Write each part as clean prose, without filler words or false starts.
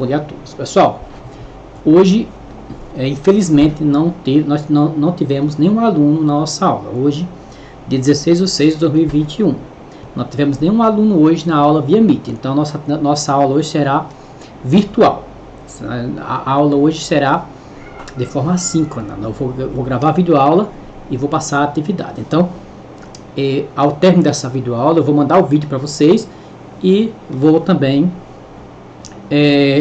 responde a todos. Pessoal, hoje, infelizmente, nós não tivemos nenhum aluno na nossa aula. Hoje, dia 16/6/2021. Não tivemos nenhum aluno hoje na aula via Meet. Então, nossa aula hoje será virtual. A aula hoje será de forma assíncrona. Eu vou gravar a videoaula e vou passar a atividade. Então, ao término dessa videoaula, eu vou mandar o vídeo para vocês e vou também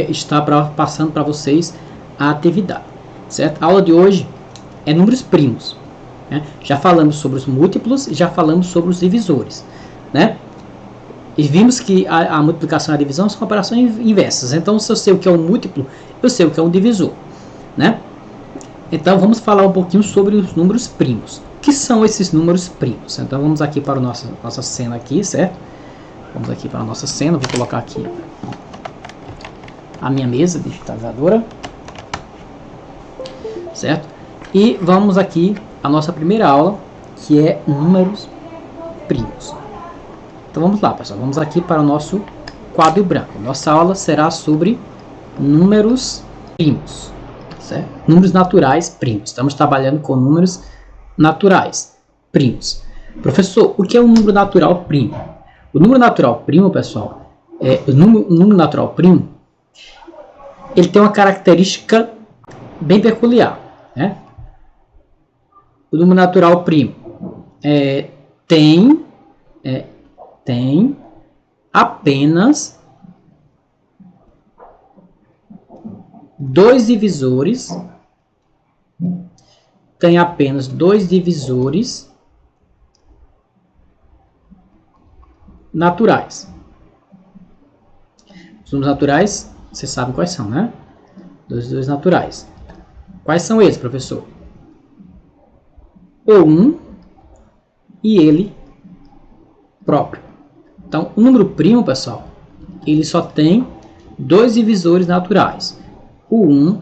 estar passando para vocês a atividade, certo? A aula de hoje é números primos, né? Já falamos sobre os múltiplos e já falamos sobre os divisores, né? E vimos que a multiplicação e a divisão são operações inversas. Então, se eu sei o que é um múltiplo, eu sei o que é um divisor, né? Então, vamos falar um pouquinho sobre os números primos. O que são esses números primos? Então, vamos aqui para a nossa cena aqui, certo? Vamos aqui para a nossa cena. Vou colocar aqui a minha mesa digitalizadora, certo? E vamos aqui à nossa primeira aula, que é números primos. Então, vamos lá, pessoal. Vamos aqui para o nosso quadro branco. Nossa aula será sobre números primos, certo? Números naturais primos. Estamos trabalhando com números naturais primos. Professor, o que é um número natural primo? O número natural primo, pessoal, o número natural primo, ele tem uma característica bem peculiar, né? O número natural primo tem apenas dois divisores. Tem apenas dois divisores naturais. Os números naturais, vocês sabem quais são, né? Dois divisores naturais. Quais são eles, professor? O 1 e ele próprio. Então, o número primo, pessoal, ele só tem dois divisores naturais. O 1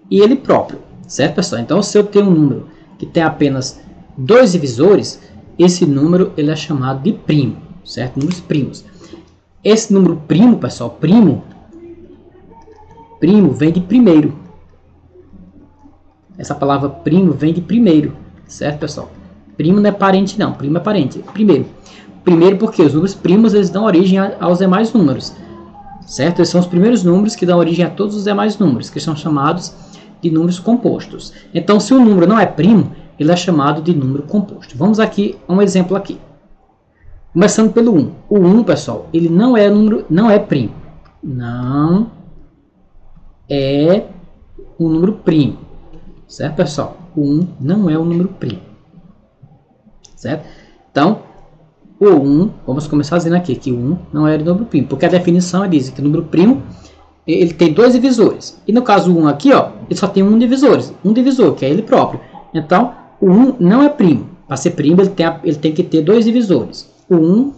e ele próprio. Certo, pessoal? Então, se eu tenho um número que tem apenas dois divisores, esse número ele é chamado de primo, certo? Números primos. Esse número primo, pessoal, primo vem de primeiro. Essa palavra primo vem de primeiro, certo, pessoal? Primo não é parente, não. Primo é parente. Primeiro. Primeiro porque os números primos eles dão origem aos demais números, certo? Esses são os primeiros números que dão origem a todos os demais números, que são chamados de números compostos. Então, se o número não é primo, ele é chamado de número composto. Vamos aqui a um exemplo aqui. Começando pelo 1. O 1, pessoal, ele não é primo. Não é um número primo. Certo, pessoal? O 1 não é um número primo. Certo? Então, o 1, vamos começar dizendo aqui que o 1 não é número primo, porque a definição diz que o número primo ele tem dois divisores. E no caso o 1 aqui, ó, ele só tem um divisor, que é ele próprio. Então, o 1 não é primo. Para ser primo, ele tem que ter dois divisores. O 1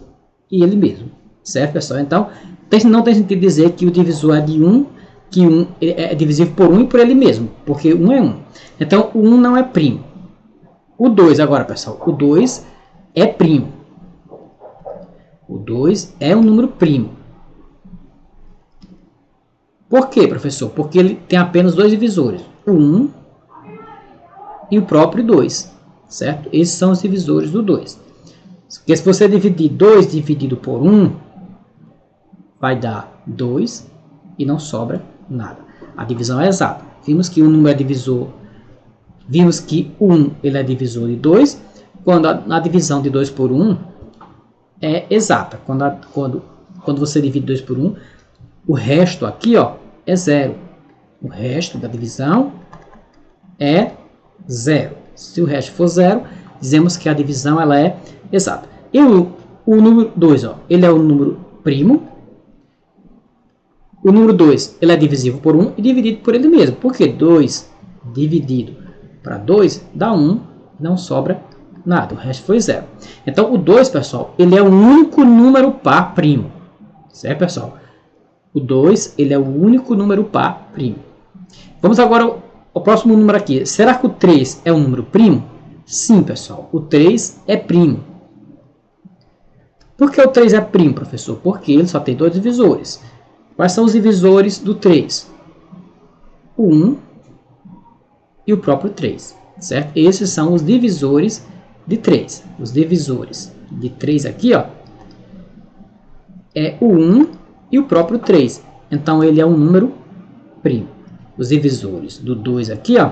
e ele mesmo. Certo, pessoal? Então, não tem sentido dizer que o divisor é de 1, que 1 é divisível por 1 e por ele mesmo, porque 1 é 1. Então, o 1 não é primo. O 2 agora, pessoal. O 2 é primo. O 2 é um número primo. Por quê, professor? Porque ele tem apenas dois divisores, o 1 e o próprio 2, certo? Esses são os divisores do 2. Porque se você dividir 2 dividido por 1, vai dar 2 e não sobra nada. A divisão é exata. Vimos que o número é divisor, vimos que o 1 ele é divisor de 2, quando a divisão de 2 por 1 é exata. Quando você divide 2 por 1, o resto aqui, ó, é zero. O resto da divisão é zero. Se o resto for zero, dizemos que a divisão ela é exata. E o número 2, ó, ele é um número primo. O número 2 ele é divisível por 1 e dividido por ele mesmo. Porque 2 dividido para 2 dá 1, não sobra nada. O resto foi zero. Então, o 2, pessoal, ele é o único número par primo. Certo, pessoal? O 2, ele é o único número par primo. Vamos agora ao próximo número aqui. Será que o 3 é um número primo? Sim, pessoal. O 3 é primo. Por que o 3 é primo, professor? Porque ele só tem dois divisores. Quais são os divisores do 3? O 1 e o próprio 3, certo? Esses são os divisores de 3. Os divisores de 3 aqui, ó, é o 1 e o próprio 3. Então, ele é um número primo. Os divisores do 2 aqui, ó,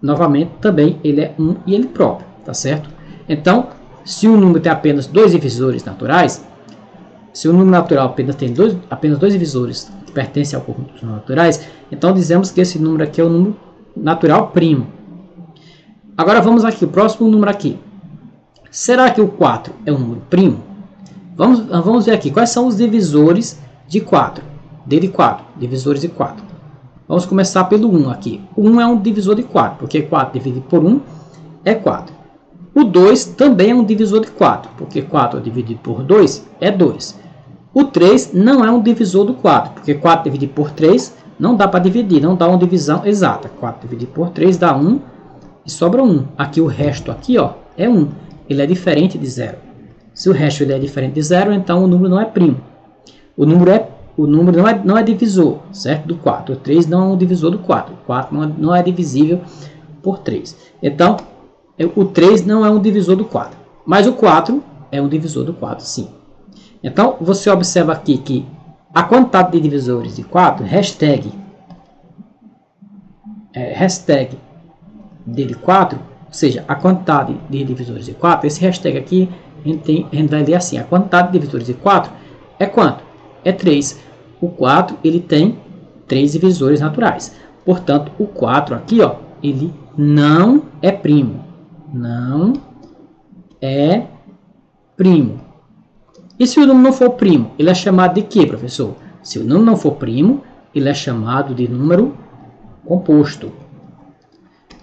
novamente, também ele é 1 e ele próprio, tá certo? Então, se o número tem apenas dois divisores naturais, se o número natural apenas tem apenas dois divisores que pertencem ao conjunto dos naturais, então dizemos que esse número aqui é o número natural primo. Agora vamos aqui, o próximo número aqui. Será que o 4 é um número primo? Vamos ver aqui, quais são os divisores de 4? Dele 4, divisores de 4. Vamos começar pelo 1 aqui. O 1 é um divisor de 4, porque 4 dividido por 1 é 4. O 2 também é um divisor de 4, porque 4 dividido por 2 é 2. O 3 não é um divisor do 4, porque 4 dividido por 3 não dá para dividir, não dá uma divisão exata. 4 dividido por 3 dá 1 e sobra 1. Aqui o resto aqui, ó, é 1. Ele é diferente de 0. Se o resto ele é diferente de 0, então o número não é primo. O número não é divisor, certo? Do 4. O 3 não é um divisor do 4. O 4 não é divisível por 3. Então, o 3 não é um divisor do 4. Mas o 4 é um divisor do 4, sim. Então, você observa aqui que a quantidade de divisores de 4, hashtag dele 4, ou seja, a quantidade de divisores de 4, esse hashtag aqui, a gente vai ler assim, a quantidade de divisores de 4 é quanto? É 3. O 4, ele tem 3 divisores naturais. Portanto, o 4 aqui, ó, ele não é primo. Não é primo. E se o número não for primo, ele é chamado de quê, professor? Se o número não for primo, ele é chamado de número composto.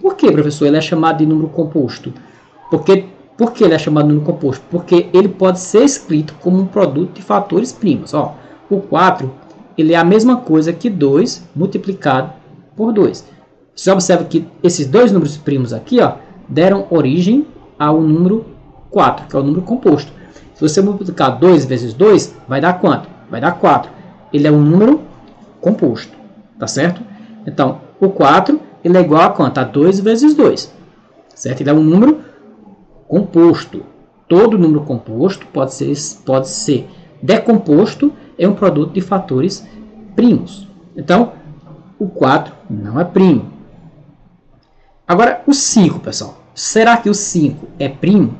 Por que, professor, ele é chamado de número composto? Por que ele é chamado de número composto? Porque ele pode ser escrito como um produto de fatores primos. Ó, o 4 ele é a mesma coisa que 2 multiplicado por 2. Você observa que esses dois números primos aqui, ó, deram origem ao número 4, que é o número composto. Se você multiplicar 2 vezes 2, vai dar quanto? Vai dar 4. Ele é um número composto, tá certo? Então, o 4 ele é igual a quanto? A 2 vezes 2, certo? Ele é um número composto. Todo número composto pode ser decomposto em um produto de fatores primos. Então, o 4 não é primo. Agora, o 5, pessoal. Será que o 5 é primo?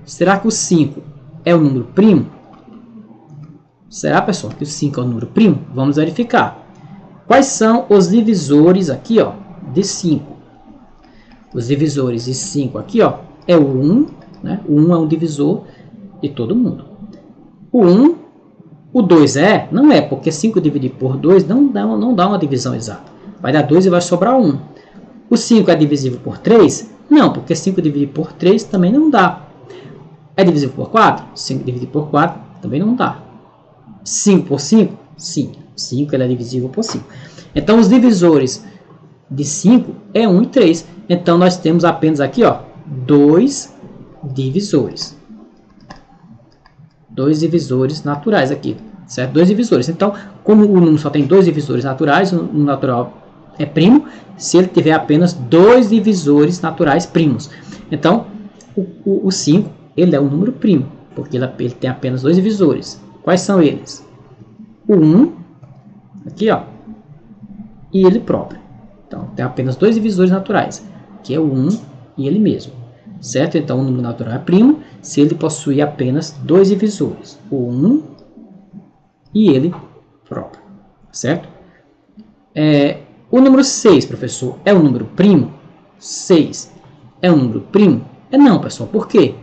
Será que o 5 é um número primo? Será, pessoal, que o 5 é um número primo? Vamos verificar. Quais são os divisores aqui, ó, de 5? Os divisores de 5 aqui, ó, é o 1, né? O 1 é um divisor de todo mundo. O 1, o 2 não é, porque 5 dividido por 2 não dá uma divisão exata. Vai dar 2 e vai sobrar 1. O 5 é divisível por 3? Não, porque 5 dividido por 3 também não dá. É divisível por 4? 5 dividido por 4 também não dá. 5 por 5? Sim, 5 ele é divisível por 5. Então, os divisores de 5 é 1 e 3. Então, nós temos apenas aqui, ó, 2 divisores. 2 divisores naturais aqui, certo? 2 divisores. Então, como o número só tem 2 divisores naturais, o número natural é primo, se ele tiver apenas 2 divisores naturais primos. Então, o 5, ele é um número primo, porque ele tem apenas 2 divisores. Quais são eles? O 1, aqui, ó, e ele próprio. Então, tem apenas 2 divisores naturais, que é o 1 e ele mesmo. Certo? Então, o número natural é primo se ele possui apenas 2 divisores, o 1 e ele próprio. Certo? O número 6, professor, é um número primo? 6 é um número primo? Não, pessoal. Por quê?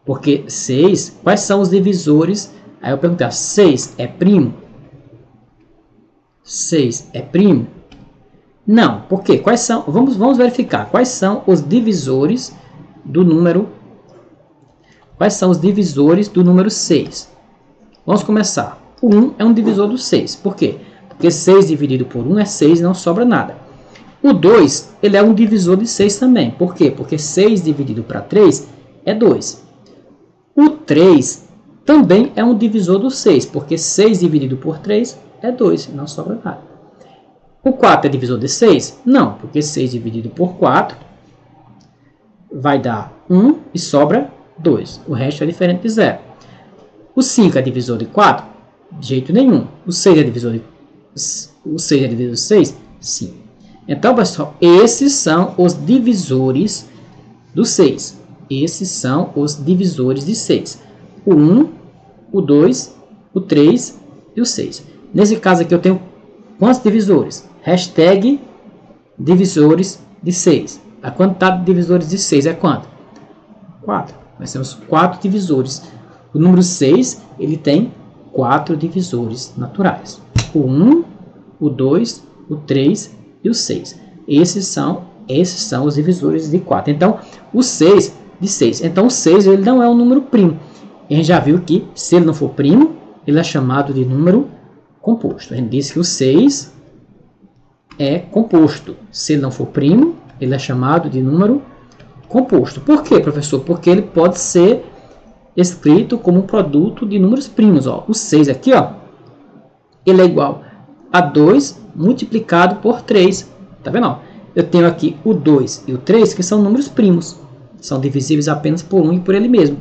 Porque 6, quais são os divisores? Aí eu perguntar, 6 é primo? 6 é primo? Não. Por quê? Quais são? Vamos verificar. Quais são os divisores do número? Quais são os divisores do número 6? Vamos começar. O 1 é um divisor do 6. Por quê? Porque 6 dividido por 1 é 6 e não sobra nada. O 2, ele é um divisor de 6 também. Por quê? Porque 6 dividido para 3 é 2. O 3 também é um divisor do 6, porque 6 dividido por 3 é 2, não sobra nada. O 4 é divisor de 6? Não, porque 6 dividido por 4 vai dar 1 e sobra 2. O resto é diferente de 0. O 5 é divisor de 4? De jeito nenhum. O 6 é divisor de 6? Sim. Então, pessoal, esses são os divisores do 6. Esses são os divisores de 6. O 1, o 2, o 3 e o 6. Nesse caso aqui eu tenho quantos divisores? Hashtag divisores de 6. A quantidade de divisores de 6 é quanto? 4. Nós temos 4 divisores. O número 6, ele tem 4 divisores naturais. O 1, o 2, o 3 e o 6. Esses são os divisores de 4. Então, o 6 de 6. Então, o 6 ele não é um número primo. A gente já viu que, se ele não for primo, ele é chamado de número composto. A gente disse que o 6 é composto. Se ele não for primo, ele é chamado de número composto. Por quê, professor? Porque ele pode ser escrito como um produto de números primos. Ó. O 6 aqui, ó, ele é igual a 2 multiplicado por 3. Tá vendo? Ó? Eu tenho aqui o 2 e o 3, que são números primos. São divisíveis apenas por 1 e por ele mesmo.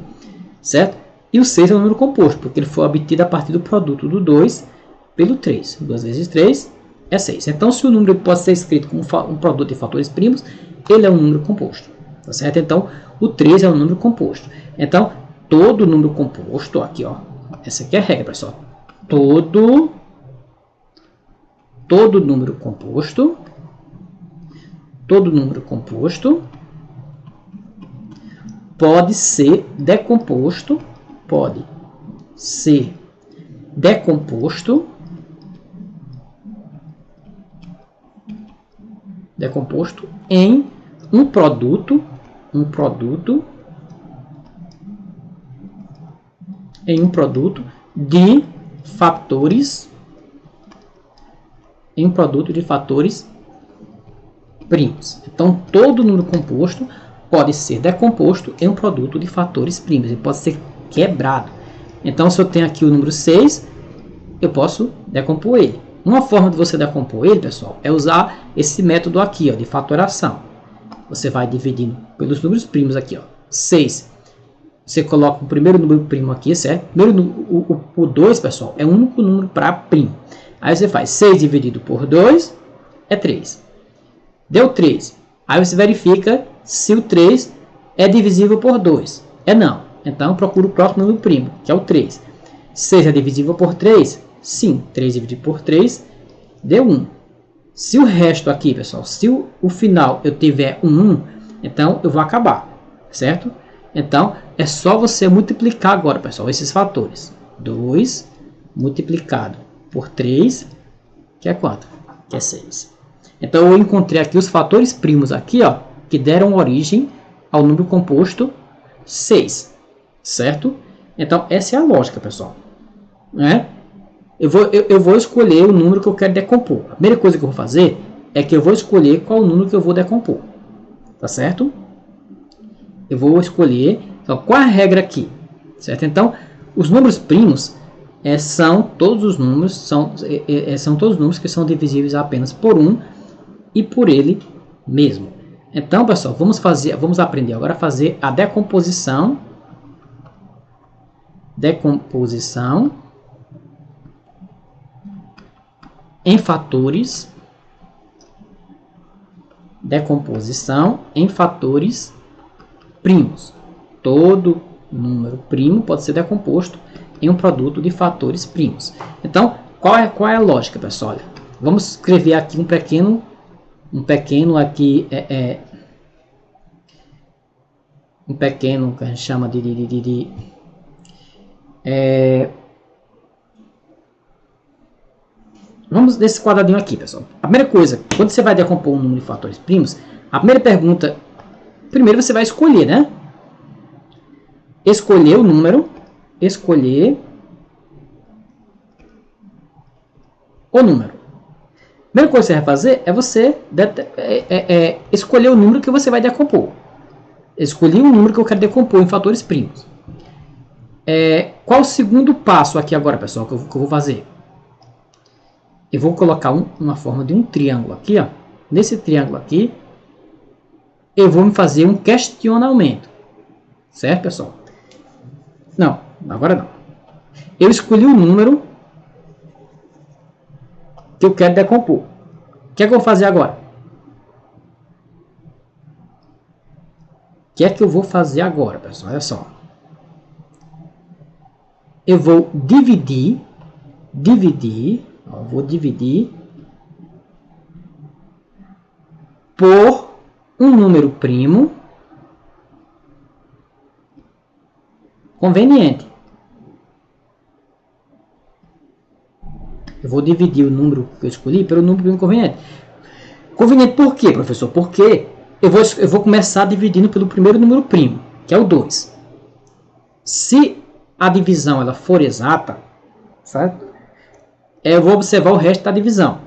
Certo? E o 6 é um número composto, porque ele foi obtido a partir do produto do 2 pelo 3. 2 vezes 3 é 6. Então, se o número pode ser escrito como um produto de fatores primos, ele é um número composto. Tá certo? Então, o 3 é um número composto. Então, todo número composto, aqui, ó, essa aqui é a regra, pessoal. Todo número composto pode ser decomposto em um produto de fatores primos. Então, todo número composto pode ser decomposto em um produto de fatores primos. Ele pode ser quebrado. Então, se eu tenho aqui o número 6, eu posso decompor ele. Uma forma de você decompor ele, pessoal, é usar esse método aqui, ó, de fatoração. Você vai dividindo pelos números primos aqui, ó. 6. Você coloca o primeiro número primo aqui, certo? O 2, pessoal, é o único número para primo. Aí você faz 6 dividido por 2 é 3. Deu 3. Aí você verifica se o 3 é divisível por 2. É não. Então, procura o próximo número primo, que é o 3. 6 é divisível por 3? Sim. 3 dividido por 3 deu 1. Se o resto aqui, pessoal, se o final eu tiver um 1, então eu vou acabar, certo? Então, é só você multiplicar agora, pessoal, esses fatores. 2 multiplicado por 3, que é quanto? Que é 6. Então, eu encontrei aqui os fatores primos aqui, ó, que deram origem ao número composto 6, certo? Então, essa é a lógica, pessoal. Né? Eu vou escolher o número que eu quero decompor. A primeira coisa que eu vou fazer é que eu vou escolher qual o número que eu vou decompor. Tá certo? Eu vou escolher... Então, qual é a regra aqui? Certo? Então, os números primos são todos os números, são todos os números que são divisíveis apenas por 1 e por ele mesmo. Então, pessoal, vamos aprender agora a fazer a decomposição em fatores primos. Todo número primo pode ser decomposto em um produto de fatores primos. Então, qual é a lógica, pessoal? Olha, vamos escrever aqui um pequeno aqui um pequeno que a gente chama vamos nesse quadradinho aqui, pessoal. A primeira coisa, quando você vai decompor um número de fatores primos, a primeira pergunta, primeiro você vai escolher, né? Escolher o número, escolher o número. A primeira coisa que você vai fazer é você escolher o número que você vai decompor. Escolhi um número que eu quero decompor em fatores primos. Qual o segundo passo aqui agora, pessoal, que eu vou fazer? Eu vou colocar uma forma de um triângulo aqui, ó. Nesse triângulo aqui, eu vou me fazer um questionamento. Certo, pessoal? Não, agora não. Eu escolhi o número que eu quero decompor. O que é que eu vou fazer agora? O que é que eu vou fazer agora, pessoal? Olha só. Eu vou dividir, ó, vou dividir por um número primo conveniente. Eu vou dividir o número que eu escolhi pelo número primo conveniente. Conveniente por quê, professor? Porque eu vou começar dividindo pelo primeiro número primo, que é o 2. Se a divisão ela for exata, certo? Eu vou observar o resto da divisão.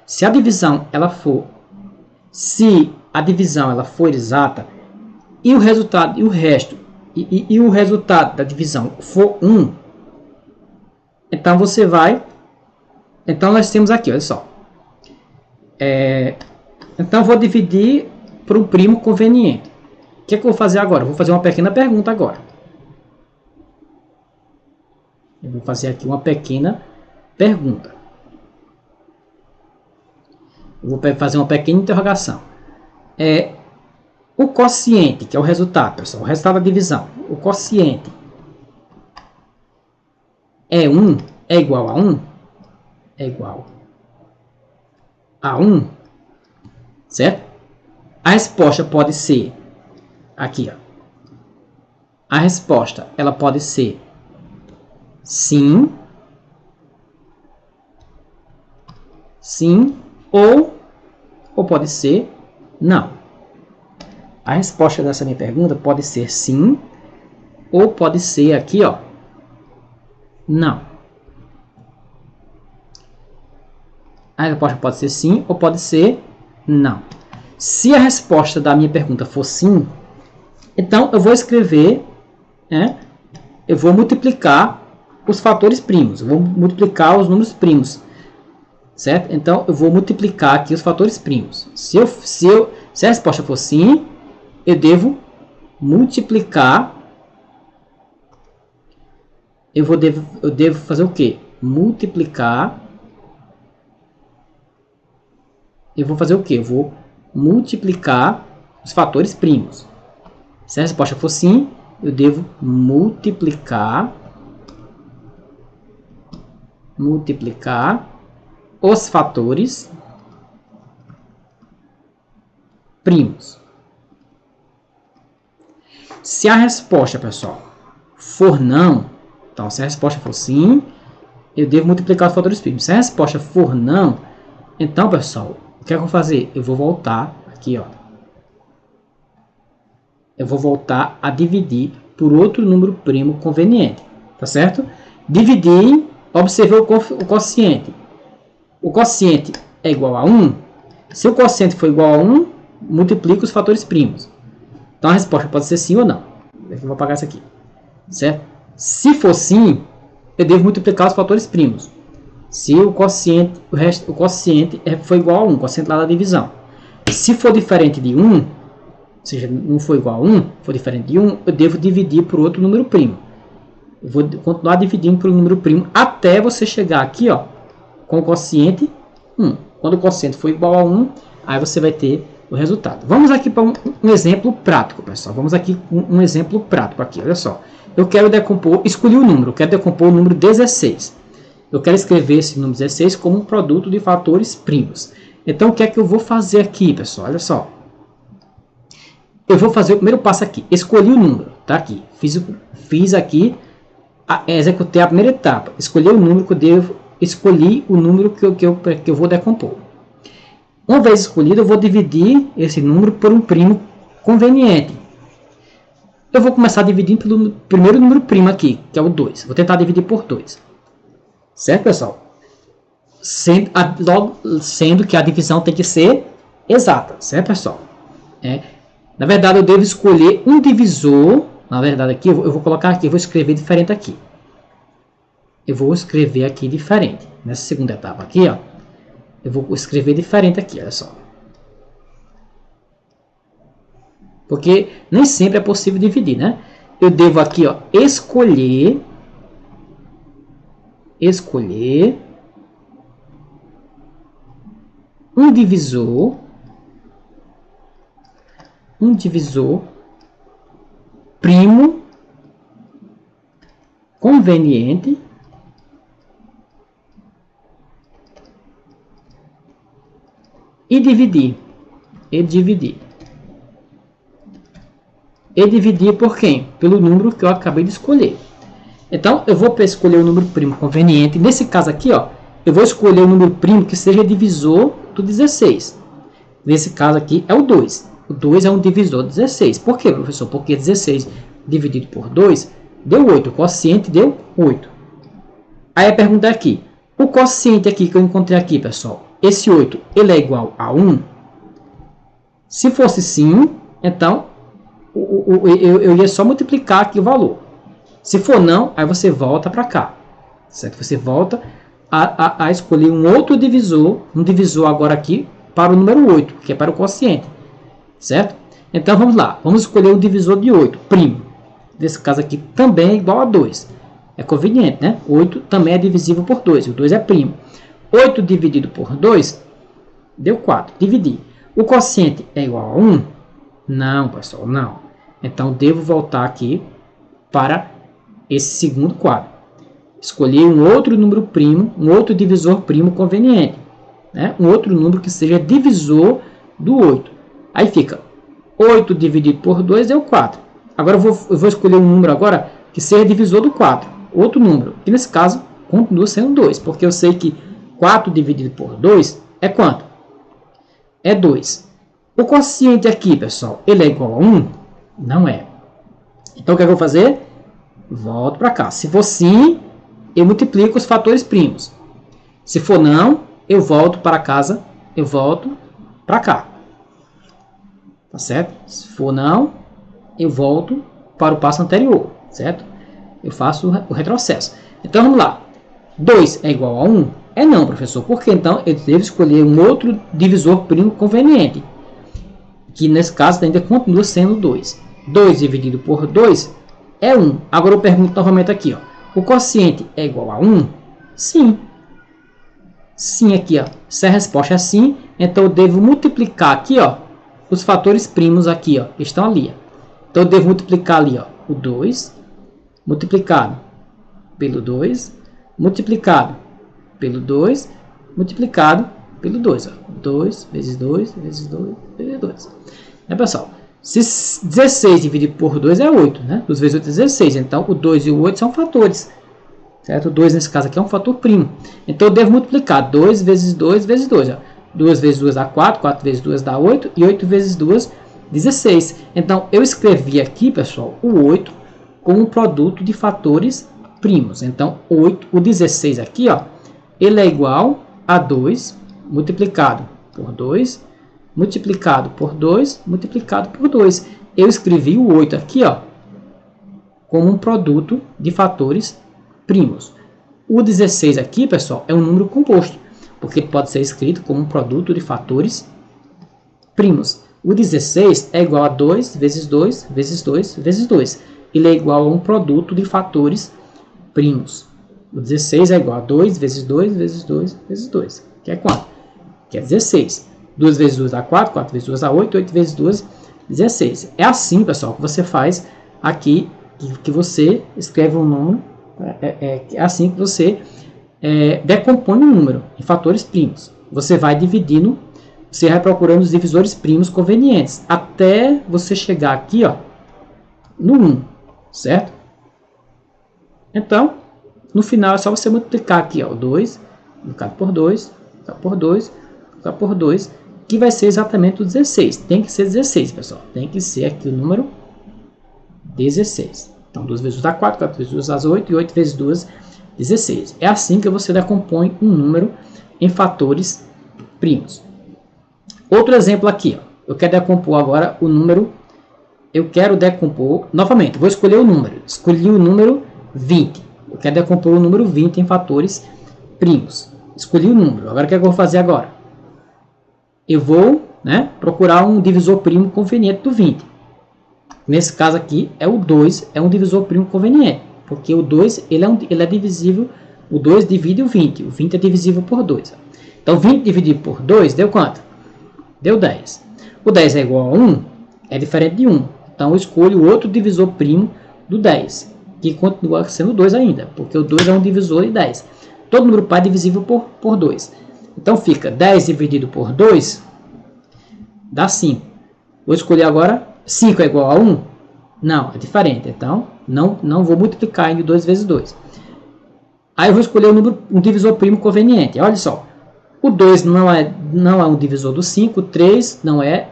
Se a divisão ela for exata e o resultado e o resultado da divisão for 1, então você vai. Então nós temos aqui, olha só. Então eu vou dividir por um primo conveniente. O que é que eu vou fazer agora? Eu vou fazer uma pequena pergunta agora. Eu vou fazer aqui uma pequena pergunta. Eu vou fazer uma pequena interrogação. O quociente, que é o resultado, pessoal, o resultado da divisão. O quociente é igual a 1? É igual a 1, certo? A resposta pode ser, aqui, ó. A resposta, ela pode ser sim, ou pode ser não. A resposta dessa minha pergunta pode ser sim, ou pode ser aqui, ó, não. A resposta pode ser sim ou pode ser não. Se a resposta da minha pergunta for sim, então eu vou escrever, eu vou multiplicar os fatores primos, eu vou multiplicar os números primos, certo? Então eu vou multiplicar aqui os fatores primos. Se a resposta for sim, eu devo multiplicar. Eu devo fazer o quê? Multiplicar. Eu vou fazer o quê? Eu vou multiplicar os fatores primos. Se a resposta for sim, eu devo multiplicar os fatores primos. Se a resposta, pessoal, for não, então se a resposta for sim, eu devo multiplicar os fatores primos. Se a resposta for não, então, pessoal, o que é que eu vou fazer? Eu vou voltar aqui, ó. Eu vou voltar a dividir por outro número primo conveniente, tá certo? Dividir, observei o quociente. O quociente é igual a 1. Se o quociente for igual a 1, multiplica os fatores primos. Então a resposta pode ser sim ou não. Eu vou apagar isso aqui, certo? Se for sim, eu devo multiplicar os fatores primos. Se o quociente, o quociente for igual a 1, o quociente lá da divisão. Se for diferente de 1, ou seja, não for igual a 1, for diferente de 1, eu devo dividir por outro número primo. Eu vou continuar dividindo por um número primo até você chegar aqui, ó, com o quociente 1. Quando o quociente for igual a 1, aí você vai ter o resultado. Vamos aqui para um exemplo prático, pessoal. Vamos aqui com um exemplo prático aqui, olha só. Eu quero decompor, escolhi o número, eu quero decompor o número 16. Eu quero escrever esse número 16 como um produto de fatores primos. Então, o que é que eu vou fazer aqui, pessoal? Olha só. Eu vou fazer o primeiro passo aqui. Escolhi o número, tá aqui. Fiz aqui, executei a primeira etapa. Escolhi o número que eu devo, escolhi o número que eu vou decompor. Uma vez escolhido, eu vou dividir esse número por um primo conveniente. Eu vou começar dividindo pelo primeiro número primo aqui, que é o 2. Vou tentar dividir por 2. Certo, pessoal? Sendo que a divisão tem que ser exata, certo, pessoal? Na verdade, eu devo escolher um divisor Na verdade, aqui eu vou colocar aqui, eu vou escrever diferente aqui. Eu vou escrever aqui diferente. Nessa segunda etapa aqui, ó. Eu vou escrever diferente aqui, olha só. Porque nem sempre é possível dividir, né? Eu devo aqui, ó, escolher um divisor primo conveniente e dividir. E dividir por quem? Pelo número que eu acabei de escolher. Então, eu vou escolher o número primo conveniente. Nesse caso aqui, ó, eu vou escolher o número primo que seja divisor do 16. Nesse caso aqui é o 2. O 2 é um divisor do 16. Por quê, professor? Porque 16 dividido por 2 deu 8. O quociente deu 8. Aí a pergunta é aqui. O quociente aqui que eu encontrei aqui, pessoal, esse 8, ele é igual a 1? Se fosse sim, então eu ia só multiplicar aqui o valor. Se for não, aí você volta para cá. Certo? Você volta a escolher um outro divisor, um divisor agora aqui para o número 8, que é para o quociente. Certo? Então vamos lá. Vamos escolher o divisor de 8, primo. Nesse caso aqui também é igual a 2. É conveniente, né? 8 também é divisível por 2. O 2 é primo. 8 dividido por 2 deu 4. Dividir. O quociente é igual a 1? Não, pessoal, não. Então devo voltar aqui para esse segundo quadro. Escolher um outro número primo, um outro divisor primo conveniente. Né? Um outro número que seja divisor do 8. Aí fica 8 dividido por 2 deu 4. Agora eu vou escolher um número agora que seja divisor do 4. Outro número, que nesse caso continua sendo 2, porque eu sei que 4 dividido por 2 é quanto? É 2. O quociente aqui, pessoal, ele é igual a 1? Não é. Então o que eu vou fazer? Volto para cá. Se for sim, eu multiplico os fatores primos. Se for não, eu volto para casa, eu volto para cá. Tá certo? Se for não, eu volto para o passo anterior, certo? Eu faço o retrocesso. Então vamos lá. 2 é igual a 1? É não, professor. Porque então eu devo escolher um outro divisor primo conveniente. Que nesse caso ainda continua sendo 2. 2 dividido por 2 é 1. Agora eu pergunto novamente aqui, ó. O quociente é igual a 1? Sim. Sim aqui, ó. Se a resposta é sim, então eu devo multiplicar aqui, ó, os fatores primos aqui, ó, que estão ali, ó. Então eu devo multiplicar ali, ó, o 2 multiplicado pelo 2 multiplicado pelo 2 multiplicado pelo 2, ó. 2 vezes 2 vezes 2 vezes 2. Né, pessoal? Se 16 dividido por 2 é 8, né? 2 vezes 8 é 16. Então, o 2 e o 8 são fatores. Certo? O 2, nesse caso aqui, é um fator primo. Então, eu devo multiplicar 2 vezes 2 vezes 2. Ó. 2 vezes 2 dá 4, 4 vezes 2 dá 8, e 8 vezes 2, 16. Então, eu escrevi aqui, pessoal, o 8 como um produto de fatores primos. Então, o 16 aqui, ó, ele é igual a 2 multiplicado por 2 multiplicado por 2, multiplicado por 2. Eu escrevi o 8 aqui, ó, como um produto de fatores primos. O 16 aqui, pessoal, é um número composto, porque pode ser escrito como um produto de fatores primos. O 16 é igual a 2 vezes 2 vezes 2 vezes 2. Ele é igual a um produto de fatores primos. O 16 é igual a 2 vezes 2 vezes 2 vezes 2. Que é quanto? Que é 16. 2 vezes 2 dá 4, 4 vezes 2 dá 8, 8 vezes 2, 16. É assim, pessoal, que você faz aqui, que você escreve um número, é assim que você decompõe um número em fatores primos. Você vai dividindo, você vai procurando os divisores primos convenientes, até você chegar aqui, ó, no 1, certo? Então, no final é só você multiplicar aqui, ó, 2, multiplicado por 2, multiplicado por 2, multiplicado por 2, que vai ser exatamente o 16. Tem que ser 16, pessoal. Tem que ser aqui o número 16. Então, 2 vezes 2 dá 4, 4 vezes 2 dá 8, e 8 vezes 2, 16. É assim que você decompõe um número em fatores primos. Outro exemplo aqui, ó. Eu quero decompor agora o número eu quero decompor, novamente, vou escolher o número. Escolhi o número 20. Eu quero decompor o número 20 em fatores primos. Escolhi o número. Agora, o que eu vou fazer agora? Eu vou, né, procurar um divisor primo conveniente do 20. Nesse caso aqui, é o 2, é um divisor primo conveniente. Porque o 2, ele é divisível, o 2 divide o 20. O 20 é divisível por 2. Então, 20 dividido por 2 deu quanto? Deu 10. O 10 é igual a 1, é diferente de 1. Então, eu escolho outro divisor primo do 10, que continua sendo 2 ainda, porque o 2 é um divisor de 10. Todo número par é divisível por 2. Então, fica 10 dividido por 2, dá 5. Vou escolher agora, 5 é igual a 1? Não, é diferente. Então, não vou multiplicar em 2 vezes 2. Aí eu vou escolher um divisor primo conveniente. Olha só, o 2 não é um divisor do 5, o 3 não é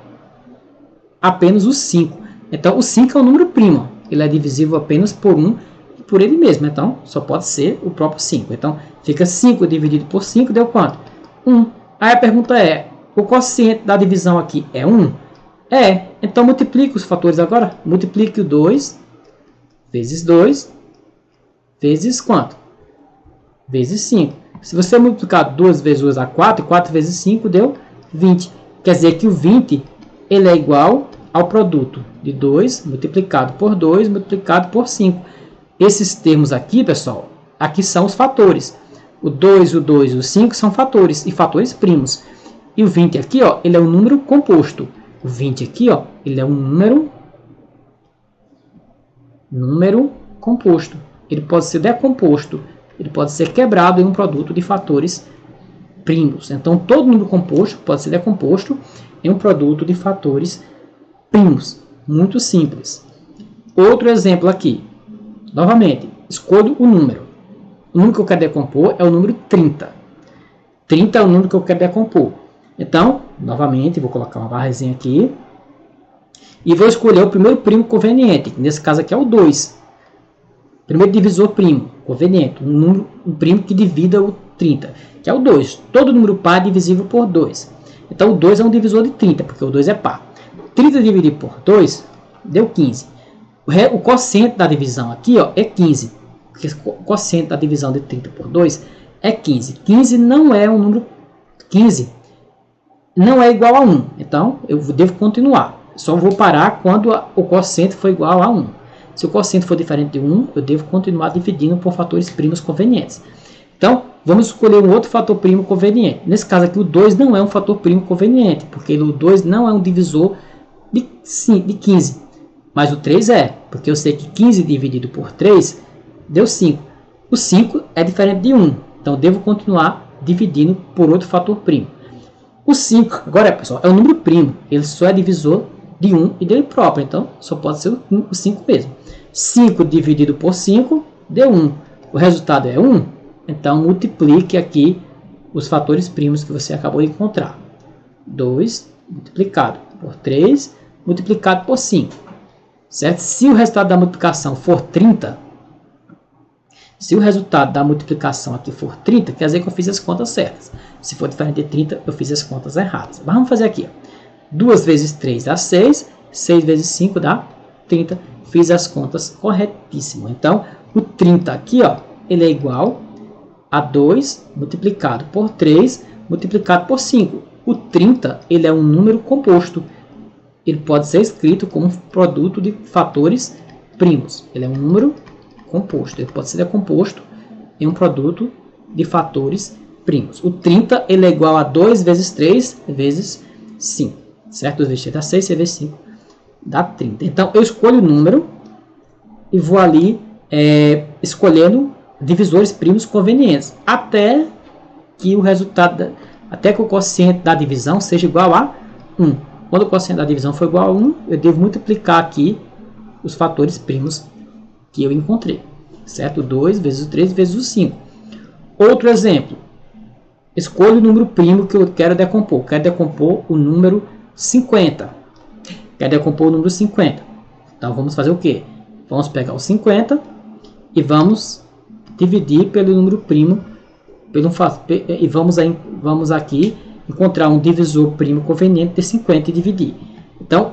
apenas o 5. Então, o 5 é um número primo. Ele é divisível apenas por 1 e por ele mesmo. Então, só pode ser o próprio 5. Então, fica 5 dividido por 5, deu quanto? 1. Aí a pergunta é, o quociente da divisão aqui é 1? É. Então, multiplique os fatores agora. Multiplique o 2 vezes 2 vezes quanto? Vezes 5. Se você multiplicar 2 vezes 2 a 4, 4 vezes 5 deu 20. Quer dizer que o 20 ele é igual ao produto de 2 multiplicado por 2 multiplicado por 5. Esses termos aqui, pessoal, aqui são os fatores. O 2, o 2 e o 5 são fatores, e fatores primos. E o 20 aqui, ó, ele é um número composto. O 20 aqui, ó, ele é um número composto. Ele pode ser decomposto, ele pode ser quebrado em um produto de fatores primos. Então, todo número composto pode ser decomposto em um produto de fatores primos. Muito simples. Outro exemplo aqui. Novamente, escolho o número. O número que eu quero decompor é o número 30. 30 é o número que eu quero decompor. Então, novamente, vou colocar uma barrazinha aqui. E vou escolher o primeiro primo conveniente. Nesse caso aqui é o 2. Primeiro divisor primo conveniente. Um primo que divida o 30. Que é o 2. Todo número par é divisível por 2. Então, o 2 é um divisor de 30, porque o 2 é par. 30 dividido por 2 deu 15. O quociente da divisão aqui, ó, é 15. Porque o quociente da divisão de 30 por 2 é 15. 15 não é um número... 15 não é igual a 1. Então, eu devo continuar. Só vou parar quando o quociente for igual a 1. Se o quociente for diferente de 1, eu devo continuar dividindo por fatores primos convenientes. Então, vamos escolher um outro fator primo conveniente. Nesse caso aqui, o 2 não é um fator primo conveniente, porque o 2 não é um divisor de 15. Mas o 3 é, porque eu sei que 15 dividido por 3 deu 5. O 5 é diferente de 1, então eu devo continuar dividindo por outro fator primo. O 5, agora pessoal, é um número primo, ele só é divisor de 1 e dele próprio, então só pode ser o 5 mesmo. 5 dividido por 5 deu 1. O resultado é 1, então multiplique aqui os fatores primos que você acabou de encontrar. 2 multiplicado por 3 multiplicado por 5. Certo? Se o resultado da multiplicação for 30, se o resultado da multiplicação aqui for 30, quer dizer que eu fiz as contas certas. Se for diferente de 30, eu fiz as contas erradas. Mas vamos fazer aqui. 2 vezes 3 dá 6, 6 vezes 5 dá 30. Fiz as contas corretíssimo. Então, o 30 aqui, ó, ele é igual a 2 multiplicado por 3 multiplicado por 5. O 30 ele é um número composto. Ele pode ser escrito como um produto de fatores primos. Ele é um número composto. Ele pode ser decomposto em um produto de fatores primos. O 30 ele é igual a 2 vezes 3 vezes 5. Certo? 2 vezes 3 dá 6, 6 vezes 5 dá 30. Então, eu escolho o número e vou ali escolhendo divisores primos convenientes. Até que o resultado, até que o quociente da divisão seja igual a 1. Quando o quociente da divisão for igual a 1, eu devo multiplicar aqui os fatores primos que eu encontrei. Certo? 2 vezes o 3 vezes o 5. Outro exemplo. Escolho o número primo que eu quero decompor. Quero decompor o número 50. Quero decompor o número 50. Então, vamos fazer o quê? Vamos pegar o 50 e vamos dividir pelo número primo. E vamos aqui encontrar um divisor primo conveniente de 50 e dividir. Então,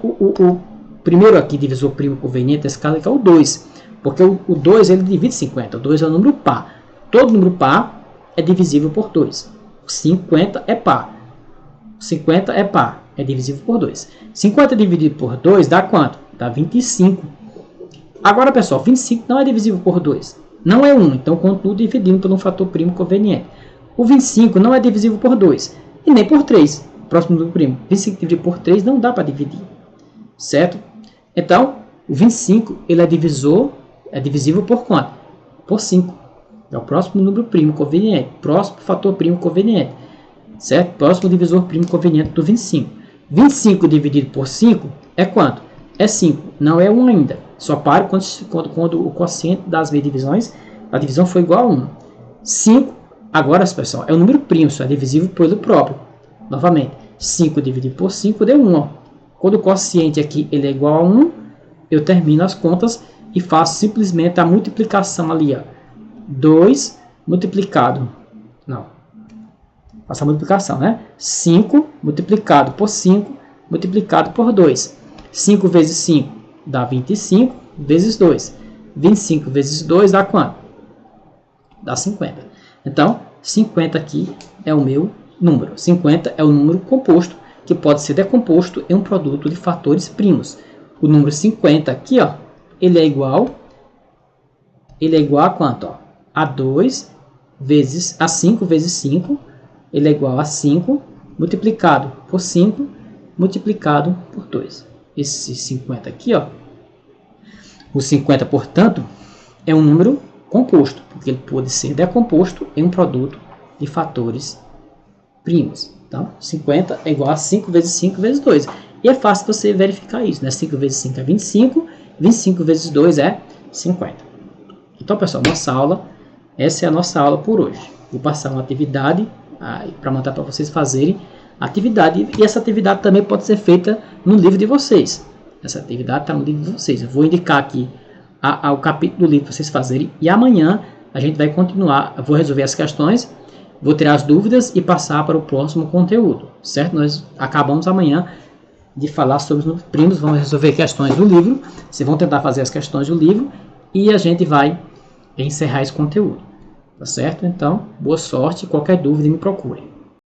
primeiro aqui, divisor primo conveniente, nesse caso aqui é o 2. Porque o 2 ele divide 50. O 2 é um número par. Todo número par é divisível por 2. 50 é par. 50 é par. É divisível por 2. 50 dividido por 2 dá quanto? Dá 25. Agora, pessoal, 25 não é divisível por 2. Não é 1. Então, contudo, dividindo por um fator primo conveniente. O 25 não é divisível por 2. E nem por 3. Próximo do primo. 25 dividido por 3 não dá para dividir. Certo? Então, o 25 ele é divisível por quanto? Por 5. É o próximo número primo conveniente. Próximo fator primo conveniente. Certo? Próximo divisor primo conveniente do 25. 25 dividido por 5 é quanto? É 5. Não é 1 ainda. Só para quando o quociente das divisões, a divisão foi igual a 1. 5, agora, pessoal, é um número primo, só é divisível pelo próprio. Novamente, 5 dividido por 5 deu 1. Ó. Quando o quociente aqui ele é igual a 1, eu termino as contas e faço simplesmente a multiplicação ali. Ó. 2 multiplicado. Não. Faço a multiplicação, né? 5 multiplicado por 5 multiplicado por 2. 5 vezes 5 dá 25 vezes 2. 25 vezes 2 dá quanto? Dá 50. Então, 50 aqui é o meu número. 50 é o número composto que pode ser decomposto em um produto de fatores primos. O número 50 aqui, ó, ele é igual a quanto? Ó? A 2 vezes a 5 vezes 5. Ele é igual a 5 multiplicado por 5 multiplicado por 2. Esse 50 aqui, ó, o 50, portanto, é um número composto, porque ele pode ser decomposto em um produto de fatores primos. Então, 50 é igual a 5 vezes 5 vezes 2. E é fácil você verificar isso, né? 5 vezes 5 é 25, 25 vezes 2 é 50. Então, pessoal, essa é a nossa aula por hoje. Vou passar uma atividade para mandar para vocês fazerem atividade, e essa atividade também pode ser feita no livro de vocês. Essa atividade está no livro de vocês. Eu vou indicar aqui o capítulo do livro para vocês fazerem, e amanhã a gente vai continuar. Eu vou resolver as questões, vou tirar as dúvidas e passar para o próximo conteúdo, certo? Nós acabamos amanhã de falar sobre os números primos, vamos resolver questões do livro, vocês vão tentar fazer as questões do livro e a gente vai encerrar esse conteúdo, tá certo? Então, boa sorte, qualquer dúvida me procure.